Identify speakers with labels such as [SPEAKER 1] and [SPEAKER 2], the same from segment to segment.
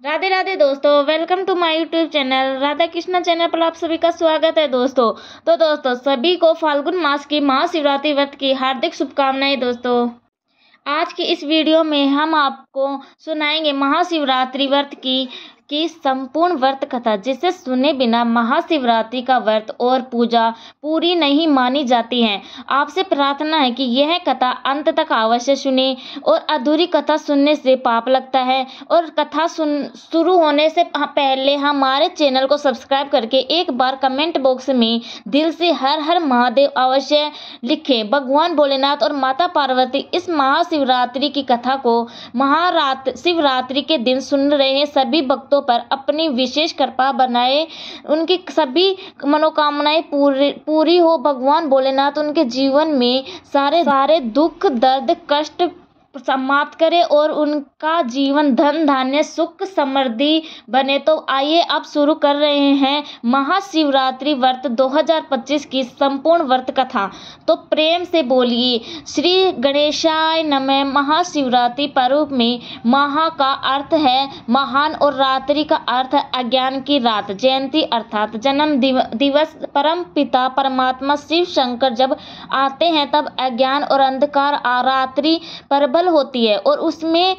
[SPEAKER 1] राधे राधे दोस्तों, welcome to my YouTube channel Radha Krishna channel पर आप सभी का स्वागत है दोस्तों। तो दोस्तों सभी को फाल्गुन मास की महाशिवरात्रि व्रत की हार्दिक शुभकामनाएं। दोस्तों आज की इस वीडियो में हम आपको सुनाएंगे महाशिवरात्रि व्रत की संपूर्ण व्रत कथा, जिसे सुने बिना महाशिवरात्रि का व्रत और पूजा पूरी नहीं मानी जाती है। आपसे प्रार्थना है कि यह कथा अंत तक अवश्य सुने और अधूरी कथा सुनने से पाप लगता है। और कथा शुरू होने से पहले हमारे चैनल को सब्सक्राइब करके एक बार कमेंट बॉक्स में दिल से हर हर महादेव अवश्य लिखें। भगवान भोलेनाथ और माता पार्वती इस महाशिवरात्रि की कथा को शिवरात्रि के दिन सुन रहे सभी भक्तों पर अपनी विशेष कृपा बनाए, उनकी सभी मनोकामनाएं पूरी हो। भगवान भोलेनाथ उनके जीवन में सारे दुख दर्द कष्ट समाप्त करे और उनका जीवन धन धान्य सुख समृद्धि बने। तो आइए अब शुरू कर रहे हैं महाशिवरात्रि व्रत 2025 की संपूर्ण व्रत कथा। तो प्रेम से बोलिए श्री गणेशाय नमः। महाशिवरात्रि पर्व में महा का अर्थ है महान और रात्रि का अर्थ है अज्ञान की रात। जयंती अर्थात जन्म दिवस परम पिता परमात्मा शिव शंकर जब आते हैं तब अज्ञान और अंधकार रात्रि प्रबल होती है और उसमें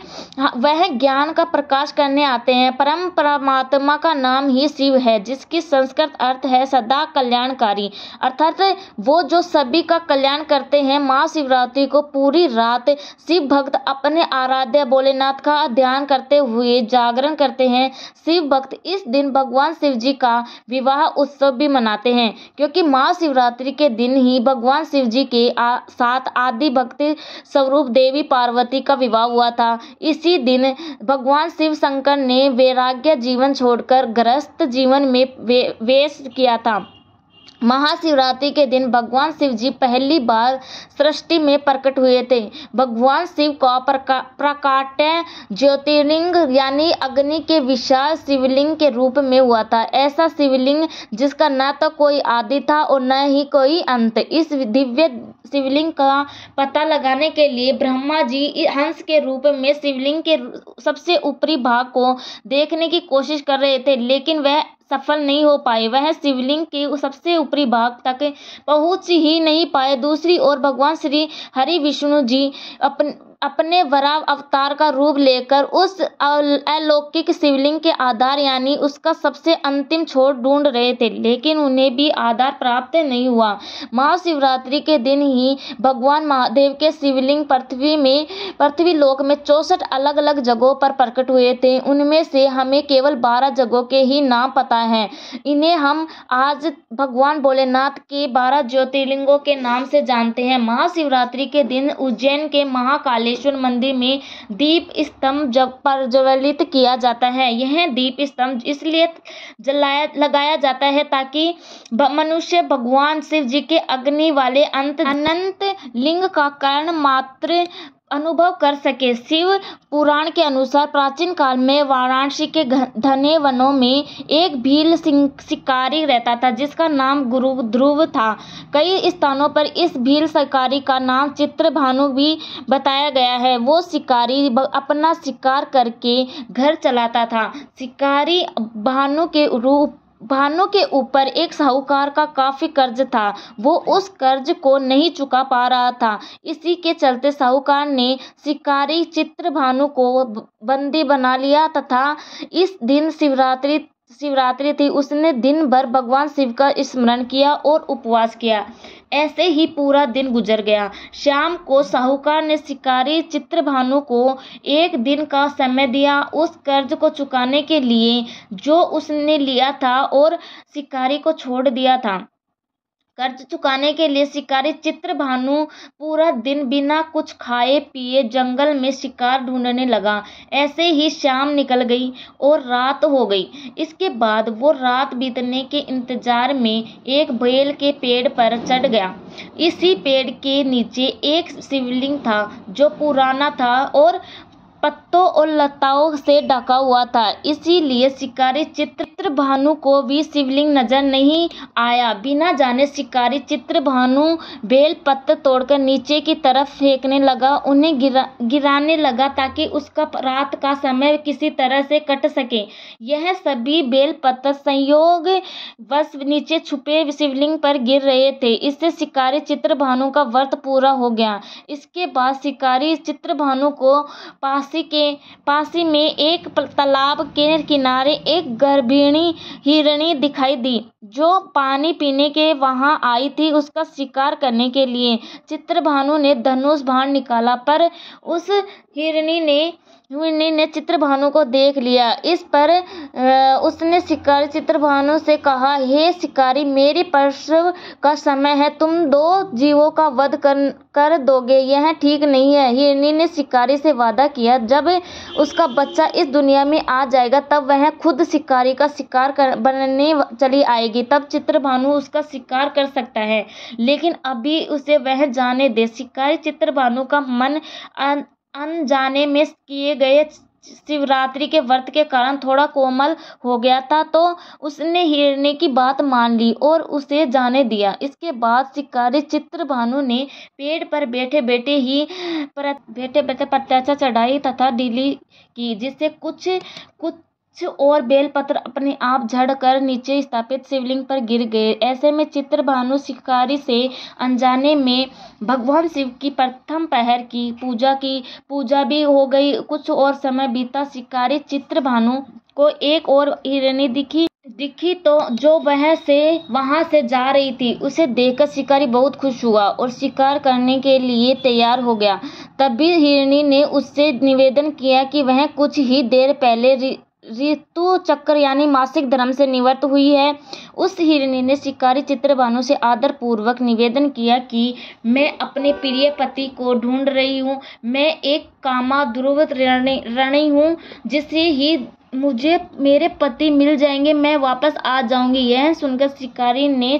[SPEAKER 1] वह ज्ञान का प्रकाश करने आते हैं। परम परमात्मा का नाम ही शिव है, जिसकी संस्कृत अर्थ है सदा कल्याणकारी, अर्थात वो जो सभी का कल्याण करते हैं। महाशिवरात्रि को पूरी रात शिव भक्त अपने आराध्य भोलेनाथ का ध्यान करते हुए जागरण करते हैं। शिव भक्त इस दिन भगवान शिव जी का विवाह उत्सव भी मनाते हैं, क्योंकि महाशिवरात्रि के दिन ही भगवान शिव जी के साथ आदि भक्ति स्वरूप देवी पार्वती का विवाह हुआ था। इसी दिन भगवान शिव शंकर ने वैराग्य जीवन छोड़कर गृहस्थ जीवन में वेश किया था। महाशिवरात्रि के दिन भगवान शिव जी पहली बार सृष्टि में प्रकट हुए थे। भगवान शिव का प्राकट्य ज्योतिर्लिंग यानी अग्नि के विशाल शिवलिंग के रूप में हुआ था। ऐसा शिवलिंग जिसका न तो कोई आदि था और न ही कोई अंत। इस दिव्य शिवलिंग का पता लगाने के लिए ब्रह्मा जी हंस के रूप में शिवलिंग के सबसे ऊपरी भाग को देखने की कोशिश कर रहे थे, लेकिन वह सफल नहीं हो पाए। वह शिवलिंग के सबसे ऊपरी भाग तक पहुंच ही नहीं पाए। दूसरी ओर भगवान श्री हरि विष्णु जी अपने वराह अवतार का रूप लेकर उस अलौकिक शिवलिंग के आधार यानी उसका सबसे अंतिम छोर ढूंढ रहे थे, लेकिन उन्हें भी आधार प्राप्त नहीं हुआ। महाशिवरात्रि के दिन ही भगवान महादेव के शिवलिंग पृथ्वी लोक में 64 अलग अलग जगहों पर प्रकट हुए थे। उनमें से हमें केवल 12 जगहों के ही नाम पता है। इन्हें हम आज भगवान भोलेनाथ के 12 ज्योतिर्लिंगों के नाम से जानते हैं। महाशिवरात्रि के दिन उज्जैन के महाकालेश्वर मंदिर में दीप स्तंभ प्रज्वलित किया जाता है। यह दीप स्तंभ इसलिए लगाया जाता है ताकि मनुष्य भगवान शिव जी के अग्नि वाले अनंत लिंग का कारण मात्र अनुभव कर सके। शिव पुराण के अनुसार प्राचीन काल में वाराणसी के घने वनों में एक भील शिकारी रहता था, जिसका नाम गुरु ध्रुव था। कई स्थानों पर इस भील शिकारी का नाम चित्रभानु भी बताया गया है। वो शिकारी अपना शिकार करके घर चलाता था। शिकारी भानु के ऊपर एक साहूकार का काफी कर्ज था। वो उस कर्ज को नहीं चुका पा रहा था। इसी के चलते साहूकार ने शिकारी चित्रभानु को बंदी बना लिया तथा इस दिन शिवरात्रि थी। उसने दिन भर भगवान शिव का स्मरण किया और उपवास किया। ऐसे ही पूरा दिन गुजर गया। शाम को साहूकार ने शिकारी चित्रभानु को 1 दिन का समय दिया उस कर्ज को चुकाने के लिए जो उसने लिया था, और शिकारी को छोड़ दिया था। कर्ज चुकाने के लिए शिकारी चित्रभानु पूरा दिन बिना कुछ खाए पिए जंगल में शिकार ढूंढने लगा। ऐसे ही शाम निकल गई और रात हो गई। इसके बाद वो रात बीतने के इंतजार में एक बेल के पेड़ पर चढ़ गया। इसी पेड़ के नीचे एक शिवलिंग था जो पुराना था और पत्तों और लताओं से ढका हुआ था, इसीलिए शिकारी चित्रभानु को भी शिवलिंग नजर नहीं आया। बिना जाने शिकारी चित्रभानु बेल पत्र तोड़कर नीचे की तरफ फेंकने लगा, उन्हें गिराने लगा ताकि उसका रात का समय किसी तरह से कट सके। यह सभी बेल पत्र संयोग बस नीचे छुपे शिवलिंग पर गिर रहे थे। इससे शिकारी चित्रभानु का व्रत पूरा हो गया। इसके बाद शिकारी चित्रभानु को पासी में एक तालाब के किनारे एक गर्भिणी हिरणी दिखाई दी, जो पानी पीने के वहां आई थी। उसका शिकार करने के लिए चित्रभानु ने धनुष बाण निकाला, पर उस हिरणी ने चित्रभानु को देख लिया। इस पर उसने शिकारी चित्रभानु से कहा, हे शिकारी, मेरी प्रसव का समय है, तुम 2 जीवों का वध कर दोगे, यह ठीक नहीं है। हिरणी ने शिकारी से वादा किया, जब उसका बच्चा इस दुनिया में आ जाएगा तब वह खुद शिकारी का शिकार बनने चली आएगी, तब चित्रभानु उसका शिकार कर सकता है, लेकिन अभी उसे वह जाने दे। शिकारी चित्रभानु का मन अनजाने में किए गए शिवरात्रि के व्रत के कारण थोड़ा कोमल हो गया था, तो उसने हिरणी की बात मान ली और उसे जाने दिया। इसके बाद शिकारी चित्रभानु ने पेड़ पर बैठे बैठे प्रत्याशा चढ़ाई तथा ढीली की, जिससे कुछ और बेलपत्र अपने आप झड़कर नीचे स्थापित शिवलिंग पर गिर गए। ऐसे में चित्रभानु शिकारी से अनजाने में भगवान शिव की प्रथम पहर की पूजा भी हो गई। कुछ और समय बीता। शिकारी चित्रभानु को एक और हिरणी दिखी तो जो वहां से जा रही थी। उसे देखकर शिकारी बहुत खुश हुआ और शिकार करने के लिए तैयार हो गया। तभी हिरणी ने उससे निवेदन किया कि वह कुछ ही देर पहले ऋतु चक्र यानी मासिक धर्म से निवृत्त हुई है। उस हिरणी ने शिकारी चित्रभानु से आदर पूर्वक निवेदन किया कि मैं अपने प्रिय पति को ढूंढ रही हूँ। मैं एक कामातुर रानी हूँ, जिससे ही मुझे मेरे पति मिल जाएंगे, मैं वापस आ जाऊंगी। यह सुनकर शिकारी ने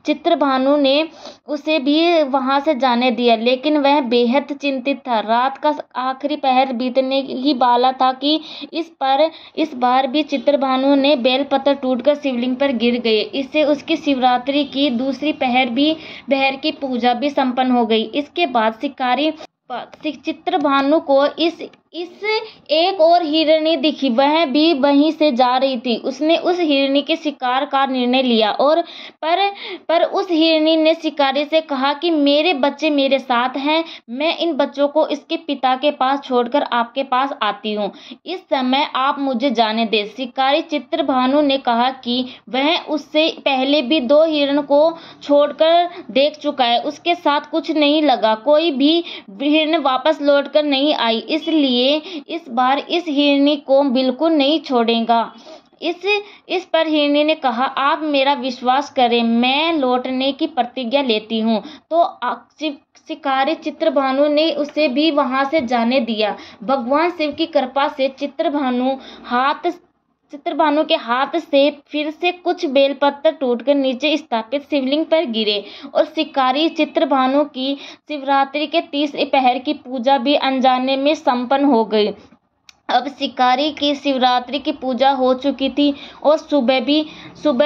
[SPEAKER 1] चित्रभानु ने उसे भी वहां से जाने दिया, लेकिन वह बेहद चिंतित था। रात का आखिरी पहर बीतने ही वाला था कि इस बार भी चित्रभानु ने बेलपत्र टूटकर शिवलिंग पर गिर गए। इससे उसकी शिवरात्रि की दूसरी पहर की पूजा भी संपन्न हो गई। इसके बाद शिकारी चित्रभानु को इस एक और हिरणी दिखी, वह भी वहीं से जा रही थी। उसने उस हिरणी के शिकार का निर्णय लिया और पर उस हिरणी ने शिकारी से कहा कि मेरे बच्चे मेरे साथ हैं, मैं इन बच्चों को इसके पिता के पास छोड़कर आपके पास आती हूँ, इस समय आप मुझे जाने दें। शिकारी चित्रभानु ने कहा कि वह उससे पहले भी 2 हिरण को छोड़कर देख चुका है, उसके साथ कुछ नहीं लगा, कोई भी हिरण वापस लौटकर नहीं आई, इसलिए इस बार इस हिरणी को बिल्कुल नहीं छोड़ेगा। इस पर हिरणी ने कहा, आप मेरा विश्वास करें, मैं लौटने की प्रतिज्ञा लेती हूँ। तो शिकारी चित्रभानु ने उसे भी वहां से जाने दिया। भगवान शिव की कृपा से चित्रभानु के हाथ से फिर से कुछ बेलपत्र टूटकर नीचे स्थापित शिवलिंग पर गिरे और शिकारी चित्रभानु की शिवरात्रि के 30 पहर की पूजा भी अनजाने में संपन्न हो गई। अब शिकारी की शिवरात्रि की पूजा हो चुकी थी और सुबह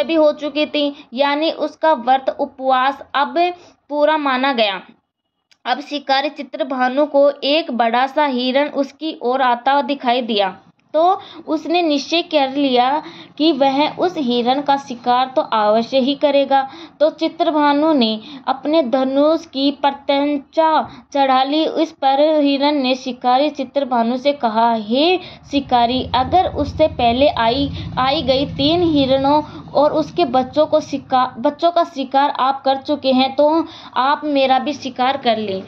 [SPEAKER 1] भी हो चुकी थी, यानी उसका व्रत उपवास अब पूरा माना गया। अब शिकारी चित्रभानु को एक बड़ा सा हिरण उसकी ओर आता दिखाई दिया, तो उसने निश्चय कर लिया कि वह उस हिरण का शिकार तो अवश्य ही करेगा। तो चित्रभानु ने अपने धनुष की प्रत्यंचा चढ़ा ली। इस पर हिरण ने शिकारी चित्रभानु से कहा, हे शिकारी, अगर उससे पहले आई गई 3 हिरणों और उसके बच्चों का शिकार आप कर चुके हैं, तो आप मेरा भी शिकार कर लें,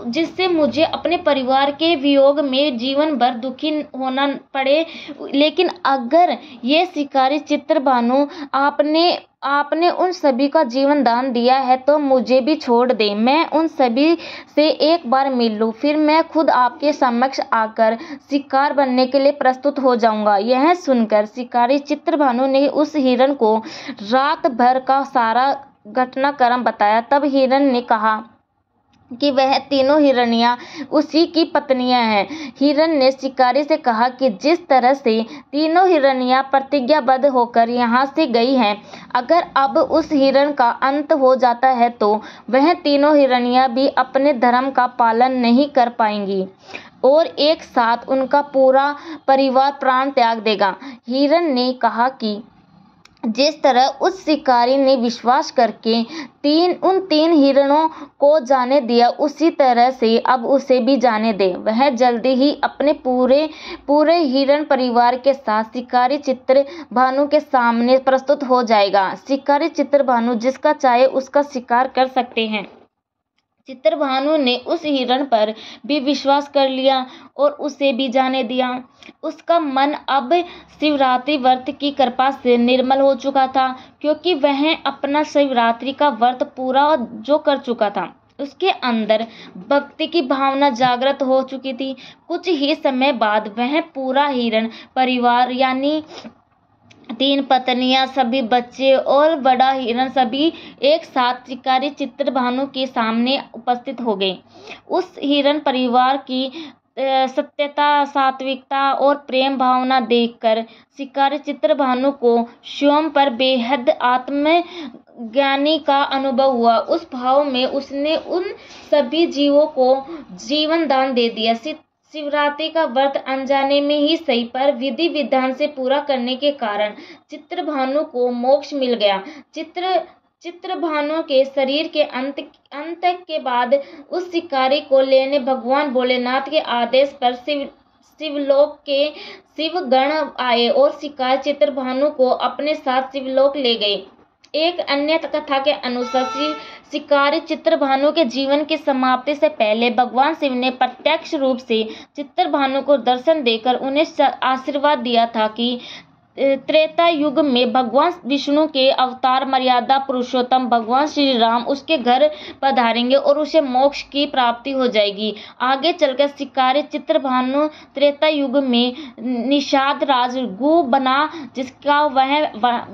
[SPEAKER 1] जिससे मुझे अपने परिवार के वियोग में जीवन भर दुखी होना पड़े। लेकिन अगर ये शिकारी चित्रभानु आपने उन सभी का जीवन दान दिया है तो मुझे भी छोड़ दे, मैं उन सभी से एक बार मिल लूं, फिर मैं खुद आपके समक्ष आकर शिकार बनने के लिए प्रस्तुत हो जाऊंगा। यह सुनकर शिकारी चित्रभानु ने उस हिरण को रात भर का सारा घटनाक्रम बताया। तब हिरण ने कहा, कि वह तीनों हिरणियां उसी की पत्नियां हैं। हिरण ने शिकारी से कहा कि जिस तरह से तीनों हिरणियां प्रतिज्ञाबद्ध होकर यहाँ से गई हैं, अगर अब उस हिरण का अंत हो जाता है तो वह तीनों हिरणियां भी अपने धर्म का पालन नहीं कर पाएंगी और एक साथ उनका पूरा परिवार प्राण त्याग देगा। हिरण ने कहा कि जिस तरह उस शिकारी ने विश्वास करके उन तीन हिरणों को जाने दिया, उसी तरह से अब उसे भी जाने दे। वह जल्दी ही अपने पूरे हिरण परिवार के साथ शिकारी चित्रभानु के सामने प्रस्तुत हो जाएगा। शिकारी चित्रभानु जिसका चाहे उसका शिकार कर सकते हैं। चित्रभानु ने उस हिरण पर भी विश्वास कर लिया और उसे भी जाने दिया। उसका मन अब शिवरात्रि व्रत की कृपा से निर्मल हो चुका था, क्योंकि वह अपना शिवरात्रि का व्रत पूरा जो कर चुका था। उसके अंदर भक्ति की भावना जागृत हो चुकी थी। कुछ ही समय बाद वह पूरा हिरण परिवार यानी 3 पत्नियां, सभी बच्चे और बड़ा हिरण सभी एक साथ शिकारी चित्रभानु के सामने उपस्थित हो गए। उस हिरण परिवार की सत्यता, सात्विकता और प्रेम भावना देखकर शिकारी चित्रभानु को स्वयं पर बेहद आत्मज्ञानी का अनुभव हुआ। उस भाव में उसने उन सभी जीवों को जीवन दान दे दिया। शिवरात्रि का व्रत अनजाने में ही सही पर विधि विधान से पूरा करने के कारण चित्रभानु को मोक्ष मिल गया। चित्रभानु के शरीर के अंत के बाद उस शिकारी को लेने भगवान भोलेनाथ के आदेश पर शिवलोक के शिवगण आए और शिकारी चित्रभानु को अपने साथ शिवलोक ले गए। एक अन्य कथा के अनुसार शिकारी चित्रभानु के जीवन की समाप्ति से पहले भगवान शिव ने प्रत्यक्ष रूप से चित्रभानु को दर्शन देकर उन्हें आशीर्वाद दिया था कि त्रेता युग में भगवान विष्णु के अवतार मर्यादा पुरुषोत्तम भगवान श्री राम उसके घर पधारेंगे और उसे मोक्ष की प्राप्ति हो जाएगी। आगे चलकर शिकारी चित्रभानु त्रेता युग में निषाद राज गु बना, जिसका वह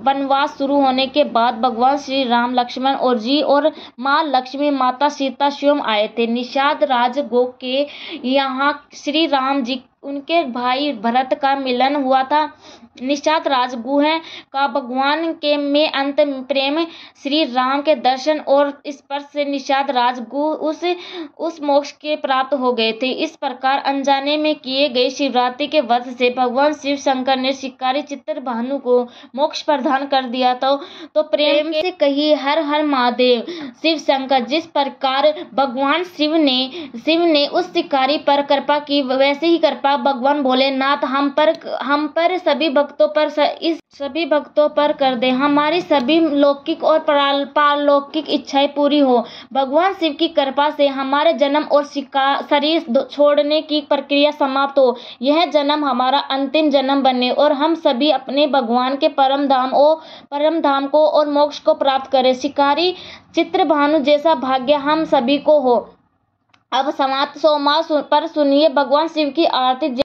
[SPEAKER 1] वनवास शुरू होने के बाद भगवान श्री राम, लक्ष्मण और माँ लक्ष्मी, माता सीता स्वयं आए थे। निषाद राज गो के यहाँ श्री राम जी उनके भाई भरत का मिलन हुआ था। निषाद राजगुह का भगवान के में अंत प्रेम श्री राम के दर्शन और स्पर्श से निषाद राजगु उस मोक्ष के प्राप्त हो गए थे। इस प्रकार अनजाने में किए गए शिवरात्रि के व्रत से भगवान शिव शंकर ने शिकारी चित्रभानु को मोक्ष प्रदान कर दिया। तो प्रेम से कही हर हर महादेव शिव शंकर। जिस प्रकार भगवान शिव ने उस शिकारी पर कृपा की, वैसे ही कृपा भगवान भोलेनाथ हम पर सभी भक्तों पर कर दे। हमारी सभी लौकिक और पारलौकिक इच्छाएं पूरी हो। भगवान शिव की कृपा से हमारे जन्म और शरीर छोड़ने की प्रक्रिया समाप्त हो। यह जन्म हमारा अंतिम जन्म बने और हम सभी अपने भगवान के परम धाम को और मोक्ष को प्राप्त करें। शिकारी चित्रभानु जैसा भाग्य हम सभी को हो। अब समाप्त सोमवार पर सुनिए भगवान शिव की आरती।